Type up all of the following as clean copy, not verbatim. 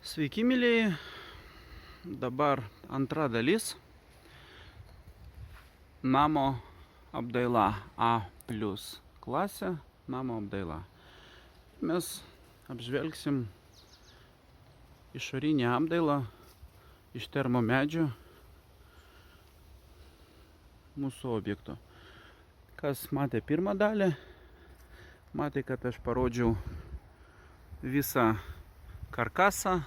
Sveiki, mylėjai. Dabar antra dalis. Namo apdaila. A plus klasė. Namo apdaila. Mes apžvelgsim išorinę apdailą iš termomedžio mūsų objekto. Kas matė pirmą dalį, matė, kad aš parodžiau visą karkasą,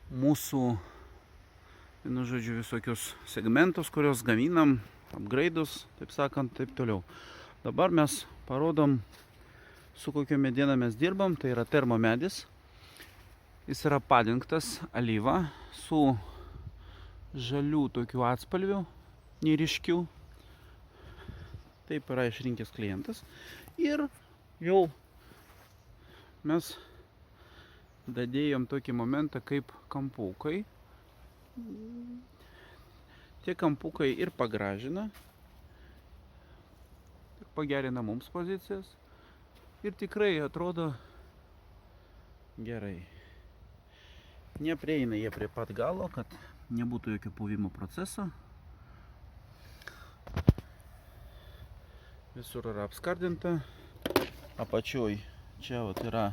mūsų, vienu žodžiu, visokius segmentus, kurios gaminam, upgrade'us, taip sakant, taip toliau. Dabar mes parodom, su kokio mediena mes dirbam, tai yra termomedis. Jis yra padengtas alyva su žalių tokių atspalvių, neryškių. Taip yra išrinkęs klientas. Ir jau mes dadėjom tokį momentą kaip kampukai. Tie kampukai ir pagražina, ir pagerina mums pozicijas. Ir tikrai atrodo gerai. Neprieina jie prie pat galo, kad nebūtų jokio puvimo proceso. Visur yra apskardinta. Apačioj čia yra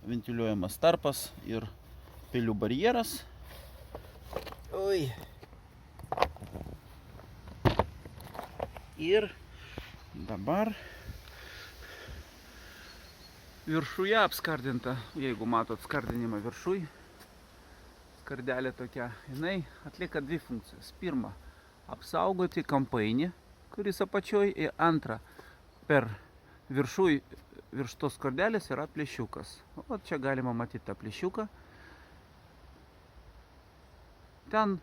ventiliuojamas tarpas ir pelių barjeras. Oi. Ir dabar viršuje apskardinta, jeigu matot skardinimą viršuj. Skardelė tokia, jinai atlieka dvi funkcijas. Pirma, apsaugoti kampainį, kuris apačioj, ir antra, per viršuj, virš tos skardelės yra plėšiukas. O čia galima matyti tą plėšiuką. Ten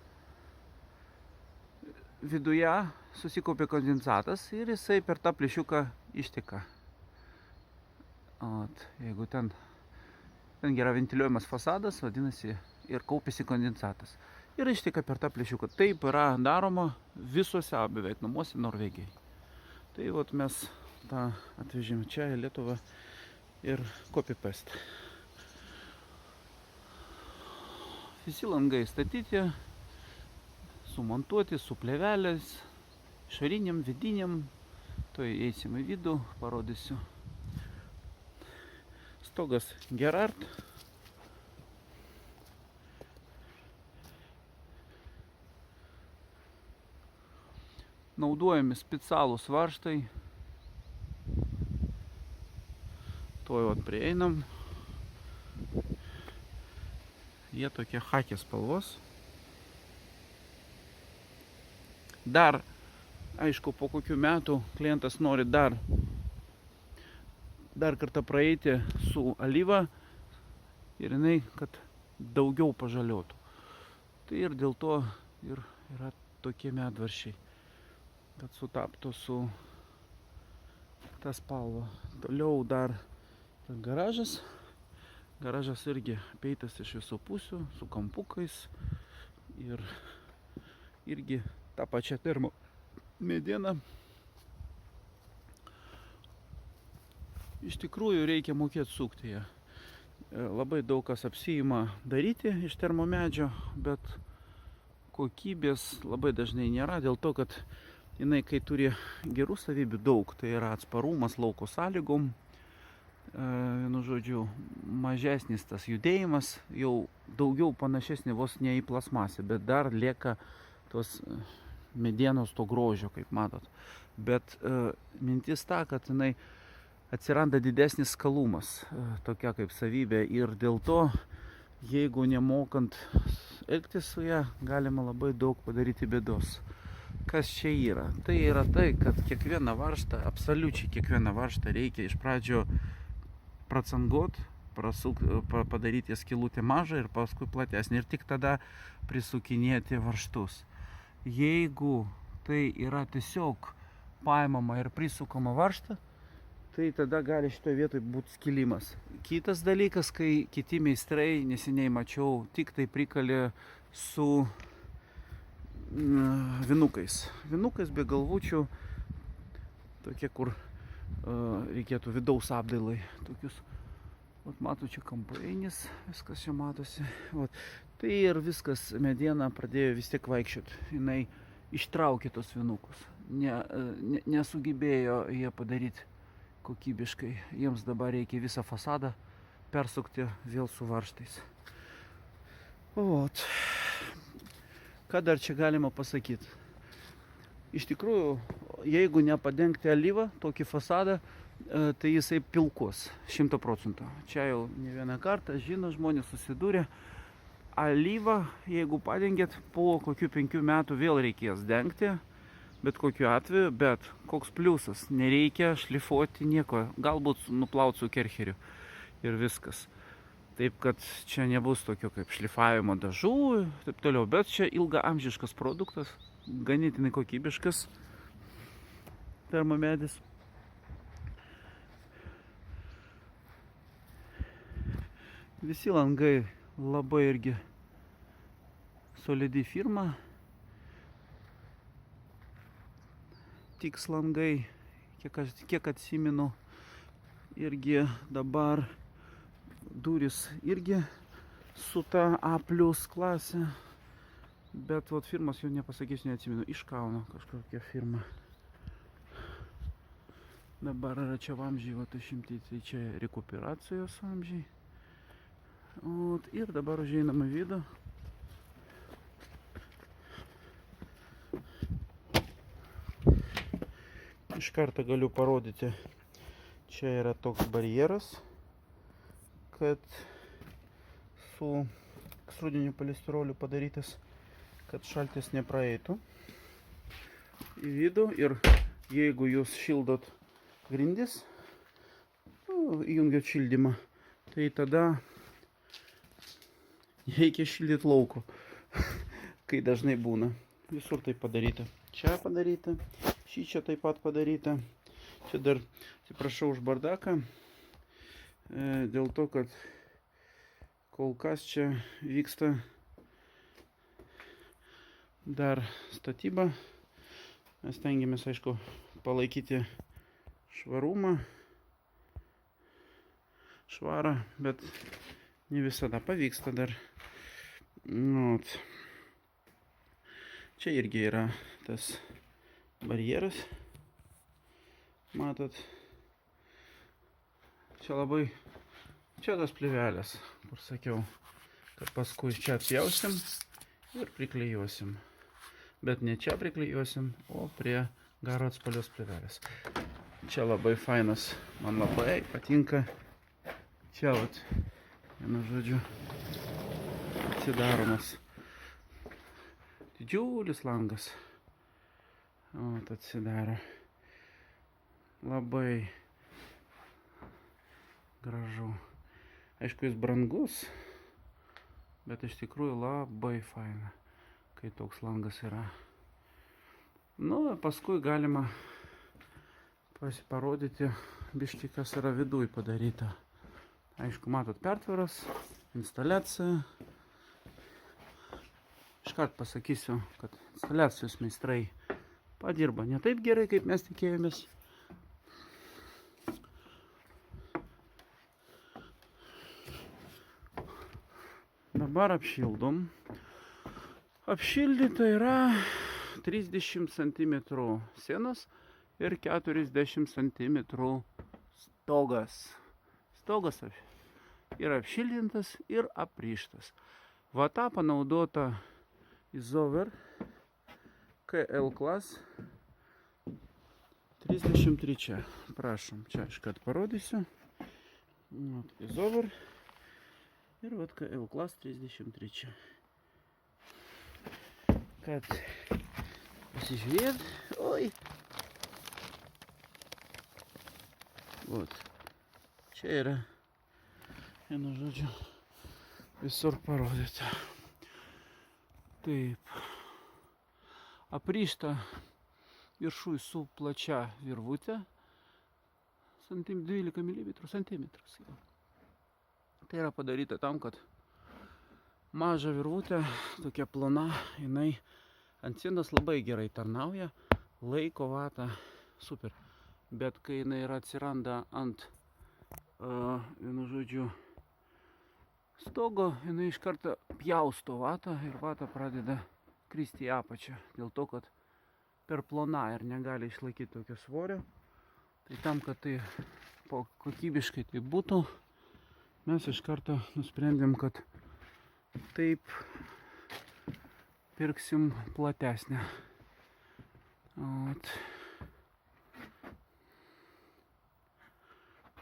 viduje susikaupia kondensatas ir jisai per tą plėšiuką išteka. Jeigu ten yra ventiliuojamas fasadas, vadinasi, ir kaupiasi kondensatas. Ir išteka per tą plėšiuką. Taip yra daroma visuose beveik namuose Norvegijai. Tai vat mes tą atvežėm čia į Lietuvą ir copy-paste. Visi langai statyti, sumontuoti su plėvelės, išoriniam, vidiniam. Tuoj eisim į vidų, parodysiu. Stogas Gerard. Naudojami specialūs varžtai. Tuoj vat prieinam. Jie tokie chakės spalvos. Dar, aišku, po kokių metų klientas nori dar kartą praeiti su alyva ir jinai, kad daugiau pažaliotų. Tai ir dėl to ir yra tokie medvaršiai, kad sutaptų su tą spalvą. Toliau dar garažas. Garažas irgi apeitas iš visų pusių, su kampukais ir irgi tą pačią termo medieną. Iš tikrųjų reikia mokėti sukti ją. Labai daug kas apsiima daryti iš termomedžio, bet kokybės labai dažnai nėra, dėl to, kad jinai, kai turi gerų savybių daug, tai yra atsparumas lauko sąlygom, vienu žodžiu, mažesnis tas judėjimas, jau daugiau panašesnė vos ne į plasmasę, bet dar lieka tos medienos to grožio, kaip matot. Bet mintis ta, kad jinai atsiranda didesnis skalumas, tokia kaip savybė, ir dėl to, jeigu nemokant elgtis su ją, galima labai daug padaryti bėdos. Kas čia yra? Tai yra tai, kad kiekvieną varžtą, absoliučiai kiekvieną varžtą reikia iš pradžio pracangot, padaryti skylutę mažą ir paskui platesnį, ir tik tada prisukinėti varžtus. Jeigu tai yra tiesiog paimama ir prisukama varžtą, tai tada gali šitoje vietoje būti skilimas. Kitas dalykas, kai kiti meistrai, neseniai mačiau, tik tai prikalė su vinukais. Vinukais be galvučių, tokie, kur reikėtų vidaus apdailai. Tokius Vat matau, čia kampainis, viskas čia matosi. Vat. Tai ir viskas, mediena pradėjo vis tiek vaikščioti. Jinai ištraukė tos vinukus. Nesugebėjo jie padaryti kokybiškai. Jiems dabar reikia visą fasadą persukti vėl su varžtais. Vat. Ką dar čia galima pasakyti? Iš tikrųjų, jeigu nepadengti alyvą, tokį fasadą, tai jisai pilkos 100%. Čia jau ne vieną kartą žino, žmonės susidūrė. Alyvą, jeigu padengėt, po kokių 5 metų vėl reikės dengti, bet kokiu atveju, bet koks pliusas, nereikia šlifuoti nieko, galbūt nuplauti su kercheriu ir viskas. Taip, kad čia nebus tokio kaip šlifavimo dažų ir taip toliau, bet čia ilgaamžiškas produktas, ganėtinai kokybiškas termomedis. Visi langai labai irgi solidi firma. Tiks langai, kiek atsimenu, irgi dabar durys irgi su ta A+ klasė. Bet vat firmas jau nepasakysiu, neatsimenu, iš Kauno kažkokia firma. Dabar yra čia vamzdžiai, vat išimti, tai čia rekuperacijos vamzdžiai. Ir dabar užeinam į vidų. Iš karto galiu parodyti, čia yra toks barjeras, kad su ekstrudiniu polistiroliu padarytas, kad šaltis nepraeitų į vidų. Ir jeigu jūs šildot grindis, įjungiat šildymą, tai tada reikia šildyti lauko, kai dažnai būna. Visur tai padaryta. Čia padaryta, čia taip pat padaryta. Čia dar, atsiprašau už bardaką, dėl to, kad kol kas čia vyksta dar statyba. Mes tengiamės, aišku, palaikyti švarumą, švarą, bet ne visada pavyksta dar. Čia irgi yra tas barjeras, matot. Čia labai, čia tas plėvelės, kur sakiau, kad paskui čia atpjausim ir priklijuosim. Bet ne čia priklijuosim, o prie garo atspalios plėvelės. Čia labai fainas, man labai patinka. Čia vat, vienu žodžiu, atsidaromas didžiulis langas. Atsidaro. Labai gražu. Aišku, jis brangus, bet iš tikrųjų labai faina, kai toks langas yra. Paskui galima parodyti biškį, kas yra viduj padaryta. Aišku, matot pertvaras, instaliacija. Iškart pasakysiu, kad instaliacijos meistrai padirba ne taip gerai, kaip mes tikėjomės. Dabar apšildom. Apšildyta yra 30 cm sienos ir 40 cm stogas. Stogas yra apšildintas ir aprištas. Vata panaudota Izover KL Class 33. Prašom, čia iškart parodysiu. Izover ir vat KL Class 33. Kad pasižiūrėt. Oi. Vat. Čia yra, vienu žodžiu, visur parodyta. Taip. Aprišta viršui su plačia virvutė. 12 mm centimetras. Tai yra padaryta tam, kad maža virvutė, tokia plona, jinai ant sienos labai gerai tarnauja, laiko vatą, super. Bet kai jinai atsiranda ant vienu žodžiu, stogo, jinai iš karto pjausto vatą ir vata pradeda kristi į apačią. Dėl to, kad per plona ir negali išlaikyti tokio svorio. Tai tam, kad tai kokybiškai tai būtų, mes iš karto nusprendėm, kad taip pirksim platesnę.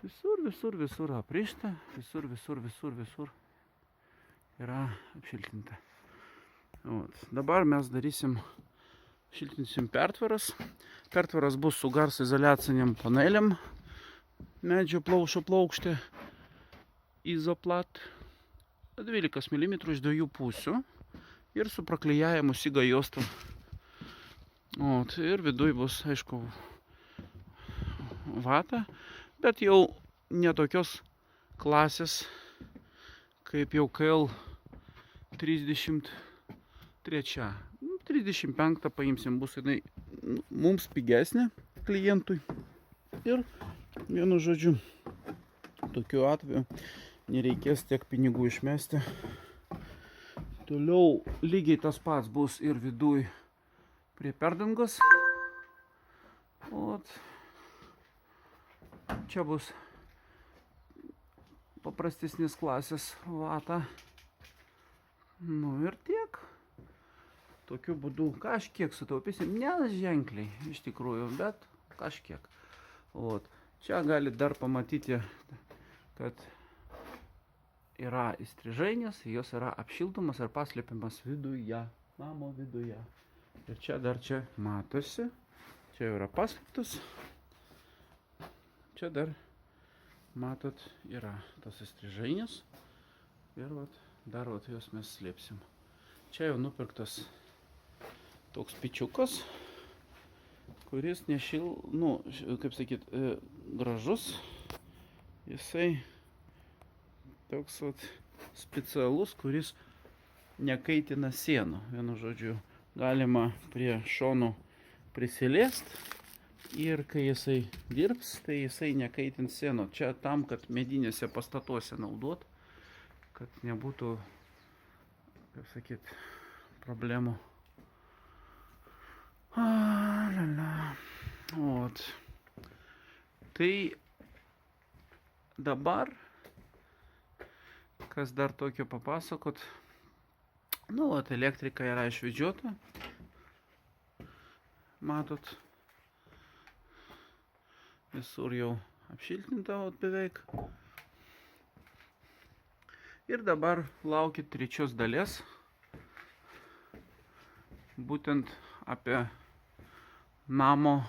Visur aprišta, visur yra apšiltinta. Dabar mes darysim, šiltinsim pertvaras. Pertvaras bus su garso izoliaciniam panelėm, medžio plaušo plokštė, izoplat, 12 mm iš 2 pusių ir su praklijavimu siga juostom. Ir viduj bus, aišku, vata, bet jau ne tokios klasės, kaip jau KL 33. 35 paimsim, bus jinai mums pigesnė klientui. Ir vienu žodžiu, tokiu atveju nereikės tiek pinigų išmesti. Toliau lygiai tas pats bus ir viduj prie perdangos. Čia bus paprastesnės klasės vata. Ir tiek. Tokiu būdu kažkiek sutaupysim, ne ženkliai iš tikrųjų, bet kažkiek. Čia gali dar pamatyti, kad yra įstrižainės, jos yra apšildomas ir paslėpiamas viduje, namo viduje. Ir čia dar čia matosi, čia yra paslėptas, čia dar matot yra tas įstrižainės ir dar jos mes slėpsim. Čia jau nupirktas toks pičiukas, kuris kaip sakyt, gražus. Jisai toks specialus, kuris nekaitina sienų. Vienu žodžiu, galima prie šonų prisiliest ir kai jisai dirbs, tai jisai nekaitins sienų. Čia tam, kad medinėse pastatuose naudot, kad nebūtų, kaip sakyt, problemų. Tai dabar, kas dar tokio papasakot, elektrika yra išvedžiota, matot, visur jau apšiltinta beveik. Ir dabar laukit trečios dalies, būtent apie namo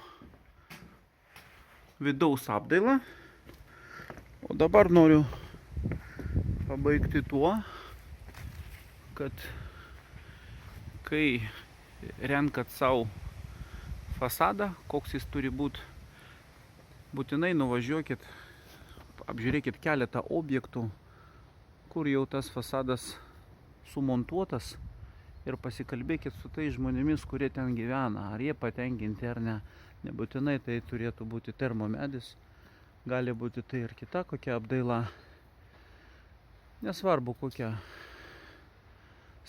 vidaus apdailą. O dabar noriu pabaigti tuo, kad kai renkat savo fasadą, koks jis turi būti, būtinai nuvažiuokit, apžiūrėkit keletą objektų, kur jau tas fasadas sumontuotas, ir pasikalbėkit su tais žmonėmis, kurie ten gyvena, ar jie patenkinti ar ne. Nebūtinai tai turėtų būti termomedis, gali būti tai ir kita kokia apdaila. Nesvarbu kokia.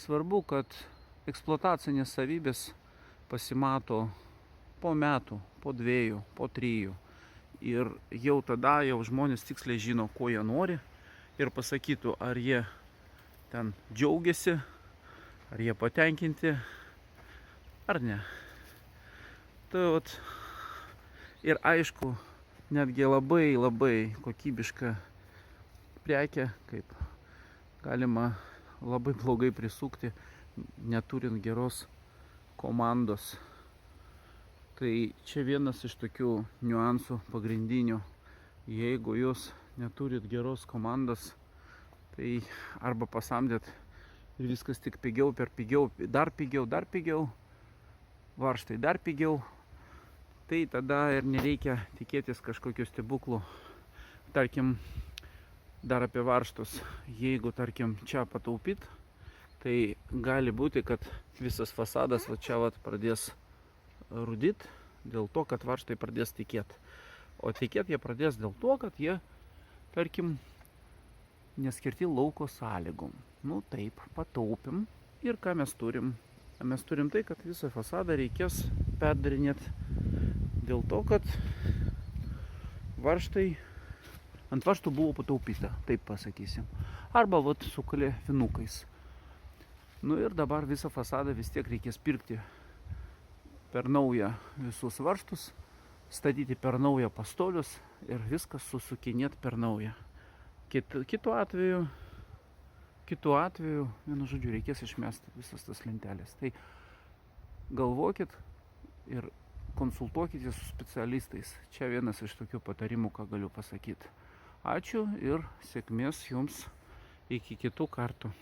Svarbu, kad eksploatacinės savybės pasimato po metų, po 2, po 3. Ir jau tada žmonės tiksliai žino, ko jie nori ir pasakytų, ar jie ten džiaugiasi, ar jie patenkinti, ar ne. Tai ir aišku, netgi labai kokybiška prekė, kaip galima labai blogai prisukti, neturint geros komandos. Tai čia vienas iš tokių niuansų pagrindinių. Jeigu jūs neturit geros komandos, tai arba pasamdėt ir viskas tik pigiau, dar pigiau, varžtai dar pigiau, tai tada ir nereikia tikėtis kažkokių stebuklų. Tarkim, dar apie varžtus, jeigu, tarkim, čia pataupyt, tai gali būti, kad visas fasadas čia pradės rūdyt, dėl to, kad varžtai pradės tikėt. O tikėt jie pradės dėl to, kad jie tarkim, neskirti lauko sąlygom. Nu taip, pataupim. Ir ką mes turim? Mes turim tai, kad visą fasadą reikės perdarinėti dėl to, kad varžtai, ant varžtų buvo pataupyta, taip pasakysim. Arba vat su kalėvinukais. Nu ir dabar visą fasadą vis tiek reikės pirkti per naują visus varžtus, statyti per naują pastolius ir viskas susukinėti per naują. Kitu atveju, vienu žodžiu, reikės išmesti visas tas lentelės. Tai galvokit ir konsultuokite su specialistais. Čia vienas iš tokių patarimų, ką galiu pasakyti. Ačiū ir sėkmės jums iki kitų kartų.